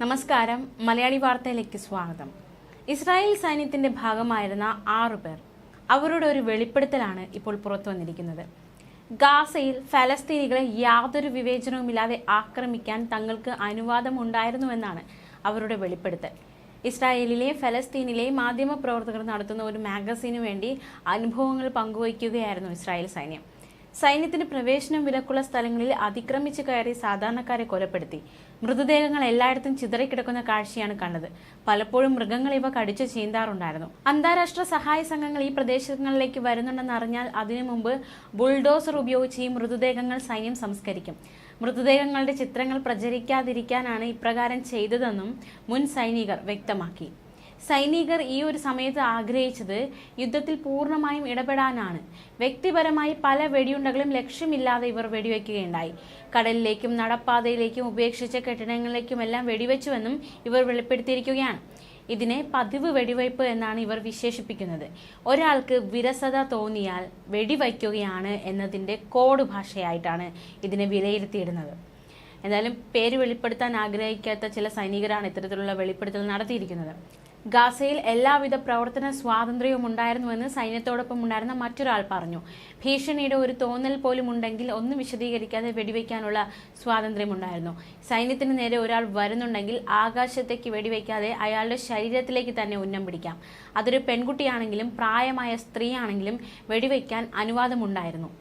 നമസ്കാരം. മലയാളി വാർത്തയിലേക്ക് സ്വാഗതം. ഇസ്രായേൽ സൈന്യത്തിന്റെ ഭാഗമായിരുന്ന 6 പേർ അവരുടെ ഒരു വെളിപ്പെടുത്തലാണ് ഇപ്പോൾ പുറത്തു വന്നിരിക്കുന്നത്. ഗാസയിൽ ഫലസ്തീനികളെ യാതൊരു വിവേചനവുമില്ലാതെ ആക്രമിക്കാൻ തങ്ങൾക്ക് അനുവാദമുണ്ടായിരുന്നുവെന്നാണ് അവരുടെ വെളിപ്പെടുത്തൽ. ഇസ്രായേലിലെ ഫലസ്തീനിലെ മാധ്യമപ്രവർത്തകർ നടത്തുന്ന ഒരു മാഗസീനു വേണ്ടി അനുഭവങ്ങൾ പങ്കുവയ്ക്കുകയായിരുന്നു ഇസ്രായേൽ സൈന്യം. സൈന്യത്തിന് പ്രവേശനം വിലക്കുള്ള സ്ഥലങ്ങളിൽ അതിക്രമിച്ച് കയറി സാധാരണക്കാരെ കൊലപ്പെടുത്തി. മൃതദേഹങ്ങൾ എല്ലായിടത്തും ചിതറിക്കിടക്കുന്ന കാഴ്ചയാണ് കണ്ടത്. പലപ്പോഴും മൃഗങ്ങൾ ഇവ കടിച്ചു ചീന്താറുണ്ടായിരുന്നു. അന്താരാഷ്ട്ര സഹായ സംഘങ്ങൾ ഈ പ്രദേശങ്ങളിലേക്ക് വരുന്നുണ്ടെന്ന് അറിഞ്ഞാൽ അതിനു മുമ്പ് ബുൾഡോസർ ഉപയോഗിച്ച് ഈ മൃതദേഹങ്ങൾ സൈന്യം സംസ്കരിക്കും. മൃതദേഹങ്ങളുടെ ചിത്രങ്ങൾ പ്രചരിക്കാതിരിക്കാനാണ് ഇപ്രകാരം ചെയ്തതെന്നും മുൻ സൈനികർ വ്യക്തമാക്കി. സൈനികർ ഈ ഒരു സമയത്ത് ആഗ്രഹിച്ചത് യുദ്ധത്തിൽ പൂർണ്ണമായും ഇടപെടാനാണ്. വ്യക്തിപരമായി പല വെടിയുണ്ടകളും ലക്ഷ്യമില്ലാതെ ഇവർ വെടിവെക്കുകയുണ്ടായി. കടലിലേക്കും നടപ്പാതയിലേക്കും ഉപേക്ഷിച്ച കെട്ടിടങ്ങളിലേക്കുമെല്ലാം വെടിവെച്ചുവെന്നും ഇവർ വെളിപ്പെടുത്തിയിരിക്കുകയാണ്. ഇതിനെ പതിവ് വെടിവയ്പ് എന്നാണ് ഇവർ വിശേഷിപ്പിക്കുന്നത്. ഒരാൾക്ക് വിരസത തോന്നിയാൽ വെടിവയ്ക്കുകയാണ് എന്നതിൻ്റെ കോഡ് ഭാഷയായിട്ടാണ് ഇതിനെ വിലയിരുത്തിയിടുന്നത്. എന്തായാലും പേര് വെളിപ്പെടുത്താൻ ആഗ്രഹിക്കാത്ത ചില സൈനികരാണ് ഇത്തരത്തിലുള്ള വെളിപ്പെടുത്തൽ നടത്തിയിരിക്കുന്നത്. ഗാസയിൽ എല്ലാവിധ പ്രവർത്തന സ്വാതന്ത്ര്യവും ഉണ്ടായിരുന്നുവെന്ന് സൈന്യത്തോടൊപ്പം ഉണ്ടായിരുന്ന മറ്റൊരാൾ പറഞ്ഞു. ഭീഷണിയുടെ ഒരു തോന്നൽ പോലും ഉണ്ടെങ്കിൽ ഒന്നും വിശദീകരിക്കാതെ വെടിവെക്കാനുള്ള സ്വാതന്ത്ര്യമുണ്ടായിരുന്നു. സൈന്യത്തിന് നേരെ ഒരാൾ വരുന്നുണ്ടെങ്കിൽ ആകാശത്തേക്ക് വെടിവെക്കാതെ അയാളുടെ ശരീരത്തിലേക്ക് തന്നെ ഉന്നം പിടിക്കാം. അതൊരു പെൺകുട്ടിയാണെങ്കിലും പ്രായമായ സ്ത്രീയാണെങ്കിലും വെടിവെക്കാൻ അനുവാദമുണ്ടായിരുന്നു.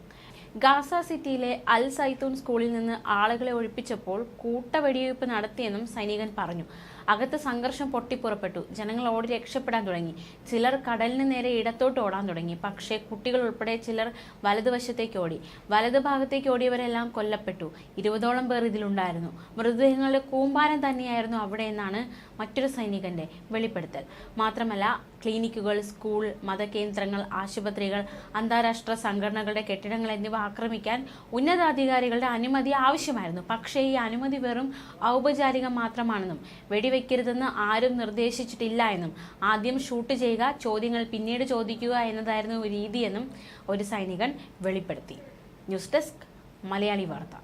ഗാസ സിറ്റിയിലെ അൽ സൈത്തൂൻ സ്കൂളിൽ നിന്ന് ആളുകളെ ഒഴിപ്പിച്ചപ്പോൾ കൂട്ടവെടിവയ്പ് നടത്തിയെന്നും സൈനികൻ പറഞ്ഞു. അകത്ത് സംഘർഷം പൊട്ടിപ്പുറപ്പെട്ടു. ജനങ്ങൾ ഓടി രക്ഷപ്പെടാൻ തുടങ്ങി. ചിലർ കടലിന് നേരെ ഇടത്തോട്ട് ഓടാൻ തുടങ്ങി. പക്ഷേ കുട്ടികൾ ഉൾപ്പെടെ ചിലർ വലതുവശത്തേക്ക് ഓടി. വലതു ഭാഗത്തേക്ക് ഓടിയവരെല്ലാം കൊല്ലപ്പെട്ടു. 20ഓളം പേർ ഇതിലുണ്ടായിരുന്നു. മൃതദേഹങ്ങളുടെ കൂമ്പാരം തന്നെയായിരുന്നു അവിടെ എന്നാണ് മറ്റൊരു സൈനികന്റെ വെളിപ്പെടുത്തൽ. മാത്രമല്ല, ക്ലിനിക്കുകൾ, സ്കൂൾ, മതകേന്ദ്രങ്ങൾ, ആശുപത്രികൾ, അന്താരാഷ്ട്ര സംഘടനകളുടെ കെട്ടിടങ്ങൾ എന്നിവ ആക്രമിക്കാൻ ഉന്നതാധികാരികളുടെ അനുമതി ആവശ്യമായിരുന്നു. പക്ഷേ ഈ അനുമതി വെറും ഔപചാരികം മാത്രമാണെന്നും വെടിവെക്കരുതെന്ന് ആരും നിർദ്ദേശിച്ചിട്ടില്ല എന്നും ആദ്യം ഷൂട്ട് ചെയ്യുക, ചോദ്യങ്ങൾ പിന്നീട് ചോദിക്കുക എന്നതായിരുന്നു രീതിയെന്നും ഒരു സൈനികൻ വെളിപ്പെടുത്തി. ന്യൂസ് ഡെസ്ക്, മലയാളി വാർത്ത.